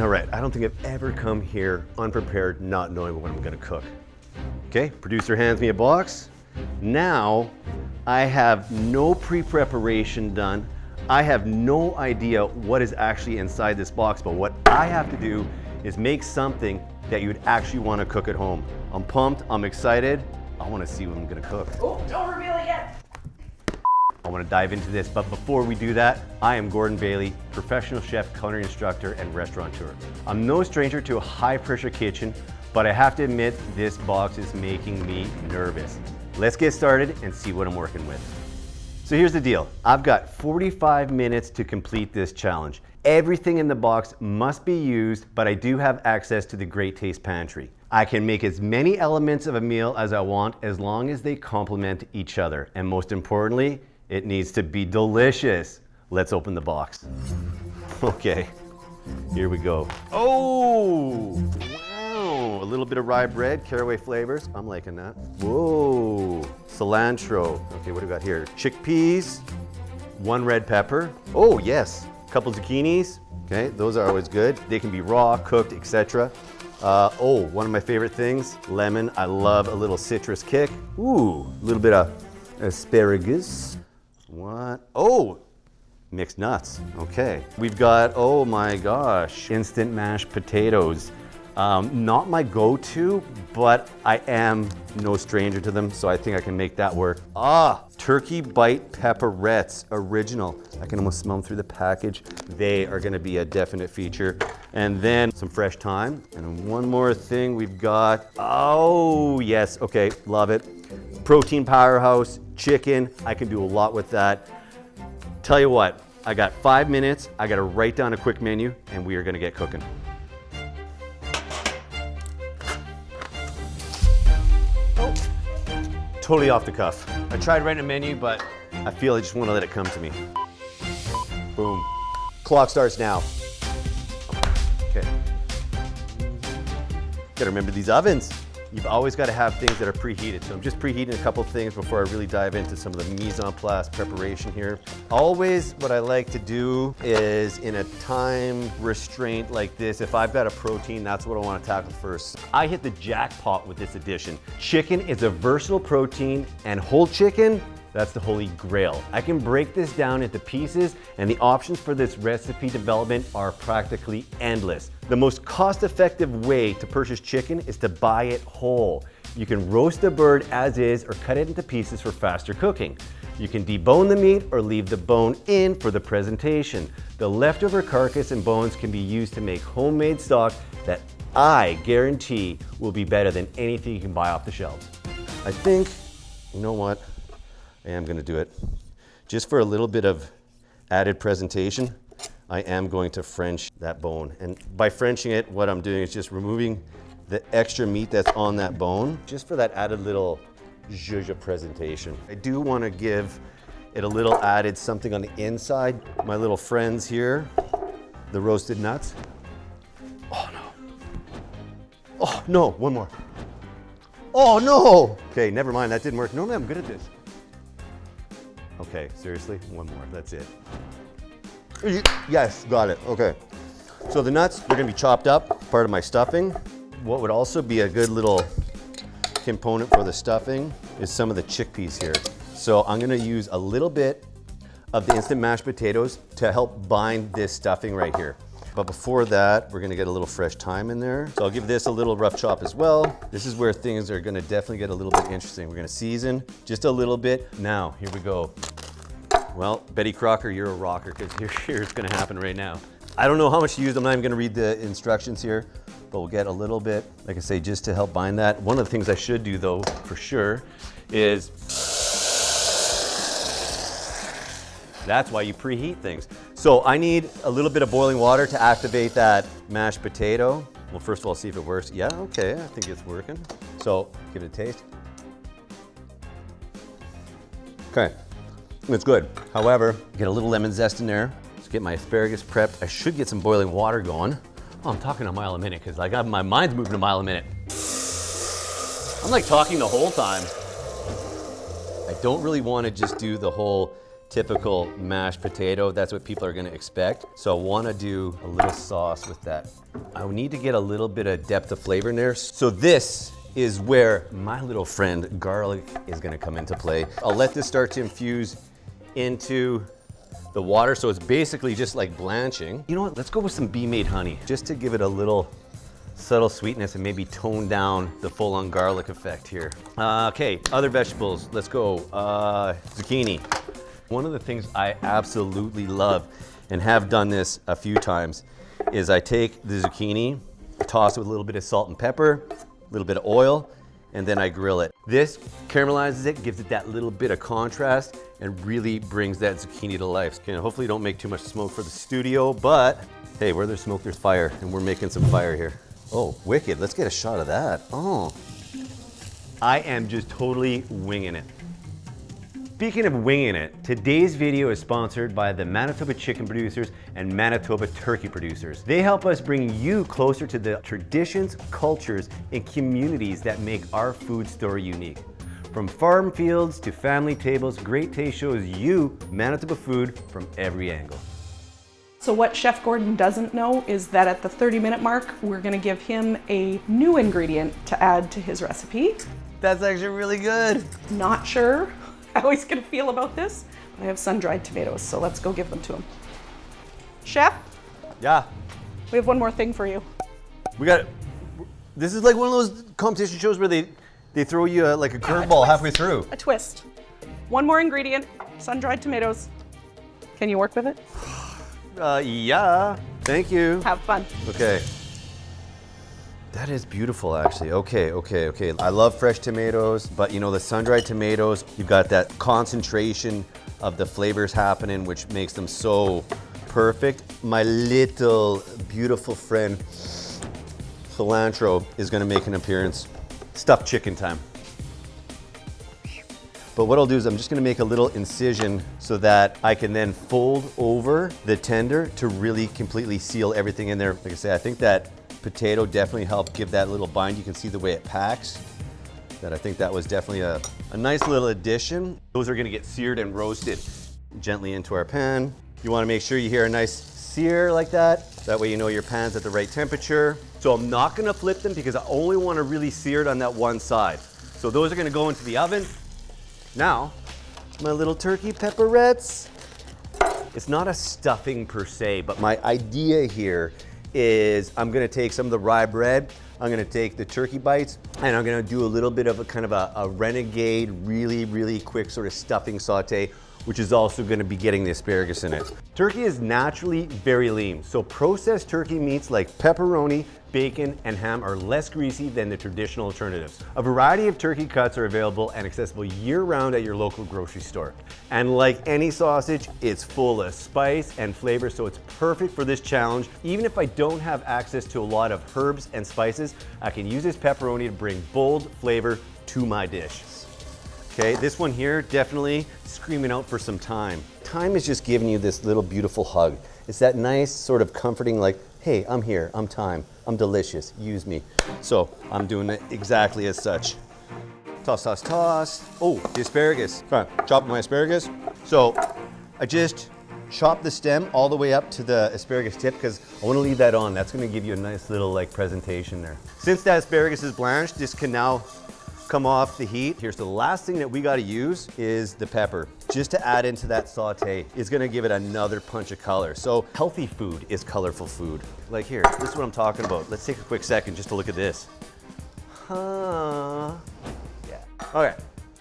All right, I don't think I've ever come here unprepared, not knowing what I'm gonna cook. Okay, producer hands me a box. Now, I have no pre-preparation done. I have no idea what is actually inside this box, but what I have to do is make something that you would actually wanna cook at home. I'm pumped, I'm excited. I wanna see what I'm gonna cook. Oh, don't reveal it yet. I want to dive into this, but before we do that, I am Gordon Bailey, professional chef, culinary instructor, and restaurateur. I'm no stranger to a high-pressure kitchen, but I have to admit, this box is making me nervous. Let's get started and see what I'm working with. So here's the deal. I've got 45 minutes to complete this challenge. Everything in the box must be used, but I do have access to the Great Taste Pantry. I can make as many elements of a meal as I want as long as they complement each other. And most importantly, it needs to be delicious. Let's open the box. Okay, here we go. Oh, wow. A little bit of rye bread, caraway flavors. I'm liking that. Whoa, cilantro. Okay, what do we got here? Chickpeas, 1 red pepper. Oh, yes, a couple zucchinis. Okay, those are always good. They can be raw, cooked, etc. Oh, one of my favorite things, lemon. I love a little citrus kick. Ooh, a little bit of asparagus. What? Oh, mixed nuts. Okay. We've got, oh my gosh, instant mashed potatoes. Not my go-to, but I am no stranger to them, so I think I can make that work. Ah, turkey bite pepperettes, original. I can almost smell them through the package. They are gonna be a definite feature. And then some fresh thyme. And one more thing we've got, oh yes, okay, love it. Protein powerhouse, chicken. I can do a lot with that. Tell you what, I got 5 minutes. I gotta write down a quick menu and we are gonna get cooking. Oh, totally off the cuff. I tried writing a menu, but I feel I just wanna let it come to me. Boom. Clock starts now. Okay. Gotta remember these ovens. You've always got to have things that are preheated. So I'm just preheating a couple things before I really dive into some of the mise en place preparation here. Always what I like to do is in a time restraint like this, if I've got a protein, that's what I want to tackle first. I hit the jackpot with this addition. Chicken is a versatile protein, and whole chicken, that's the holy grail. I can break this down into pieces, and the options for this recipe development are practically endless. The most cost-effective way to purchase chicken is to buy it whole. You can roast the bird as is or cut it into pieces for faster cooking. You can debone the meat or leave the bone in for the presentation. The leftover carcass and bones can be used to make homemade stock that I guarantee will be better than anything you can buy off the shelves. I think, you know what? I am gonna do it. Just for a little bit of added presentation, I am going to French that bone. And by Frenching it, what I'm doing is just removing the extra meat that's on that bone, just for that added little zhuzh presentation. I do wanna give it a little added something on the inside. My little friends here, the roasted nuts. Oh no. Oh no, one more. Oh no! Okay, never mind, that didn't work. Normally I'm good at this. Okay, seriously, one more, that's it. Yes, got it, okay. So the nuts, they're gonna be chopped up, part of my stuffing. What would also be a good little component for the stuffing is some of the chickpeas here. So I'm gonna use a little bit of the instant mashed potatoes to help bind this stuffing right here. But before that, we're gonna get a little fresh thyme in there. So I'll give this a little rough chop as well. This is where things are gonna definitely get a little bit interesting. We're gonna season just a little bit. Now, here we go. Well, Betty Crocker, you're a rocker, because here's gonna happen right now. I don't know how much to use. I'm not even gonna read the instructions here, but we'll get a little bit, like I say, just to help bind that. One of the things I should do though, for sure, is that's why you preheat things. So I need a little bit of boiling water to activate that mashed potato. Well, first of all, see if it works. Yeah, okay, I think it's working. So give it a taste. Okay, it's good. However, get a little lemon zest in there. Let's get my asparagus prepped. I should get some boiling water going. Oh, I'm talking a mile a minute because like my mind's moving a mile a minute. I'm like talking the whole time. I don't really want to just do the whole typical mashed potato. That's what people are gonna expect. So I wanna do a little sauce with that. I need to get a little bit of depth of flavor in there. So this is where my little friend garlic is gonna come into play. I'll let this start to infuse into the water, so it's basically just like blanching. You know what, let's go with some bee-made honey, just to give it a little subtle sweetness and maybe tone down the full-on garlic effect here. Okay, other vegetables, let's go. Zucchini. One of the things I absolutely love, and have done this a few times, is I take the zucchini, toss it with a little bit of salt and pepper, a little bit of oil, and then I grill it. This caramelizes it, gives it that little bit of contrast, and really brings that zucchini to life. Okay, hopefully don't make too much smoke for the studio, but hey, where there's smoke, there's fire, and we're making some fire here. Oh, wicked, let's get a shot of that. Oh. I am just totally winging it. Speaking of winging it, today's video is sponsored by the Manitoba chicken producers and Manitoba turkey producers. They help us bring you closer to the traditions, cultures, and communities that make our food story unique. From farm fields to family tables, Great Taste shows you Manitoba food from every angle. So what Chef Gordon doesn't know is that at the 30-minute mark, we're gonna give him a new ingredient to add to his recipe. That's actually really good. Not sure how he's gonna feel about this, but I have sun-dried tomatoes, so let's go give them to him. Chef? Yeah. We have one more thing for you. We got, this is like one of those competition shows where they throw you like a curveball halfway through. A twist. One more ingredient, sun-dried tomatoes. Can you work with it? Yeah, thank you. Have fun. Okay. That is beautiful, actually. Okay. I love fresh tomatoes, but you know, the sun-dried tomatoes, you've got that concentration of the flavors happening, which makes them so perfect. My little beautiful friend, cilantro, is gonna make an appearance. Stuffed chicken time. But what I'll do is I'm just gonna make a little incision so that I can then fold over the tender to really completely seal everything in there. Like I say, I think that potato definitely helped give that little bind. You can see the way it packs. I think that was definitely a nice little addition. Those are gonna get seared and roasted gently into our pan. You wanna make sure you hear a nice sear like that. That way you know your pan's at the right temperature. So I'm not gonna flip them because I only wanna really sear it on that one side. So those are gonna go into the oven. Now, my little turkey pepperettes. It's not a stuffing per se, but my idea here is I'm gonna take some of the rye bread, I'm gonna take the turkey bites, and I'm gonna do a little bit of a kind of a renegade, really quick sort of stuffing saute, which is also gonna be getting the asparagus in it. Turkey is naturally very lean, so processed turkey meats like pepperoni, bacon, and ham are less greasy than the traditional alternatives. A variety of turkey cuts are available and accessible year-round at your local grocery store. And like any sausage, it's full of spice and flavor, so it's perfect for this challenge. Even if I don't have access to a lot of herbs and spices, I can use this pepperoni to bring bold flavor to my dish. Okay, this one here, definitely screaming out for some thyme. Thyme is just giving you this little beautiful hug. It's that nice sort of comforting, like, hey, I'm here, I'm thyme, I'm delicious, use me. So I'm doing it exactly as such. Toss. Oh, the asparagus. Come on, chop my asparagus. So I just chop the stem all the way up to the asparagus tip because I want to leave that on. That's going to give you a nice little like presentation there. Since that asparagus is blanched, this can now come off the heat. Here's the last thing that we got to use is the pepper. Just to add into that saute is going to give it another punch of color. So healthy food is colorful food. Like here, this is what I'm talking about. Let's take a quick second just to look at this. Yeah. Okay,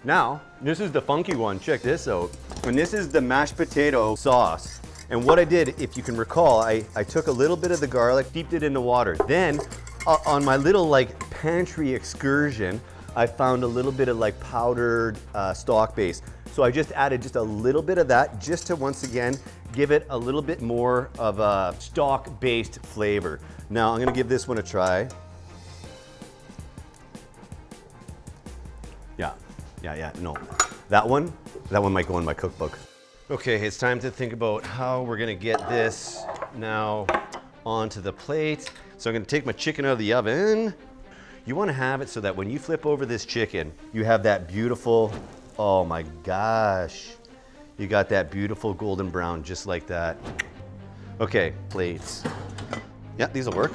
now this is the funky one. Check this out. And this is the mashed potato sauce. And what I did, if you can recall, I took a little bit of the garlic, steeped it in the water. Then on my little like pantry excursion, I found a little bit of like powdered stock base. So I just added just a little bit of that just to once again give it a little bit more of a stock-based flavor. Now I'm gonna give this one a try. Yeah, no. That one might go in my cookbook. Okay, it's time to think about how we're gonna get this now onto the plate. So I'm gonna take my chicken out of the oven. You wanna have it so that when you flip over this chicken, you have that beautiful, oh my gosh. You got that beautiful golden brown, just like that. Okay, plates. Yeah, these will work.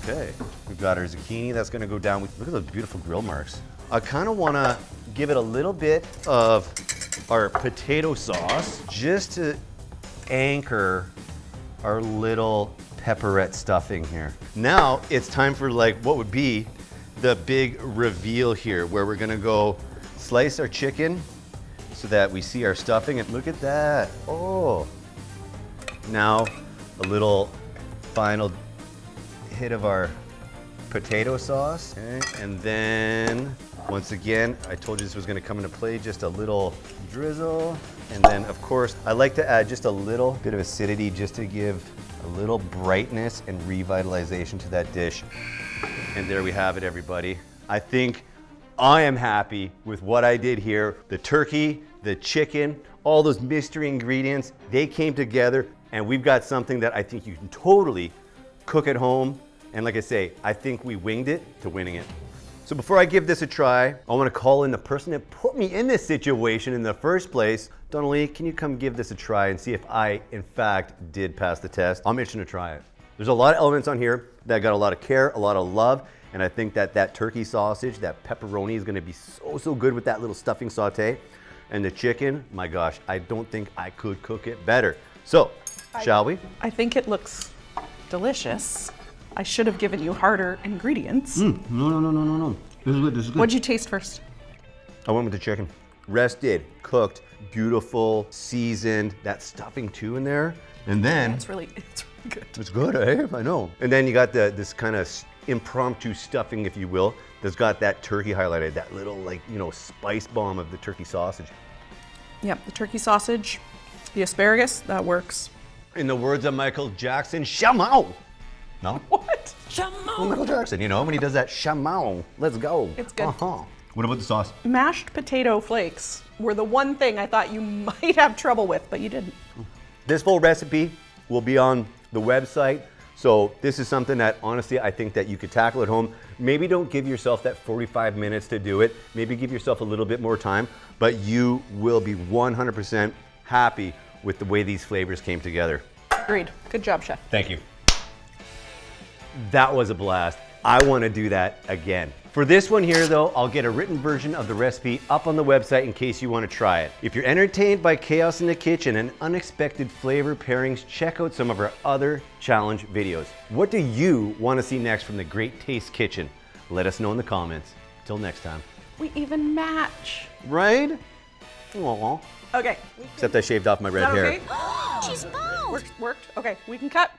Okay, we've got our zucchini. That's gonna go down with, look at those beautiful grill marks. I kind of wanna give it a little bit of our potato sauce just to anchor our little pepperette stuffing here. Now it's time for like what would be the big reveal here, where we're gonna go slice our chicken so that we see our stuffing, and look at that. Oh, now a little final hit of our potato sauce. Okay. And then once again, I told you this was gonna come into play, just a little drizzle. And then of course, I like to add just a little bit of acidity just to give a little brightness and revitalization to that dish. And there we have it, everybody. I think I am happy with what I did here. The turkey, the chicken, all those mystery ingredients, they came together, and we've got something that I think you can totally cook at home. And like I say, I think we winged it to winning it. So before I give this a try, I want to call in the person that put me in this situation in the first place. Donnelly, can you come give this a try and see if I, in fact, did pass the test? I'm itching to try it. There's a lot of elements on here that got a lot of care, a lot of love, and I think that that turkey sausage, that pepperoni is going to be so good with that little stuffing saute. And the chicken, my gosh, I don't think I could cook it better. So, shall we? I think it looks delicious. I should have given you harder ingredients. No. This is good, this is good. What'd you taste first? I went with the chicken. Rested, cooked, beautiful, seasoned, that stuffing too in there. And then, It's really good. it's good, eh? I know. And then you got this kind of impromptu stuffing, if you will, that's got that turkey highlighted, that little like, you know, spice bomb of the turkey sausage. Yep, the turkey sausage, the asparagus, that works. In the words of Michael Jackson, shamao. No? What? Oh, Michael Jackson, you know, when he does that shamao, let's go. It's good. What about the sauce? Mashed potato flakes were the one thing I thought you might have trouble with, but you didn't. This full recipe will be on the website. So this is something that honestly, I think that you could tackle at home. Maybe don't give yourself that 45 minutes to do it. Maybe give yourself a little bit more time, but you will be 100% happy with the way these flavors came together. Agreed. Good job, chef. Thank you. That was a blast. I want to do that again. For this one here though, I'll get a written version of the recipe up on the website in case you want to try it. If you're entertained by chaos in the kitchen and unexpected flavor pairings, check out some of our other challenge videos. What do you want to see next from the Great Taste Kitchen? Let us know in the comments. Till next time. We even match. Right? Aww. Okay. Except I shaved off my red hair. Okay? She's bald. Worked. Okay, we can cut.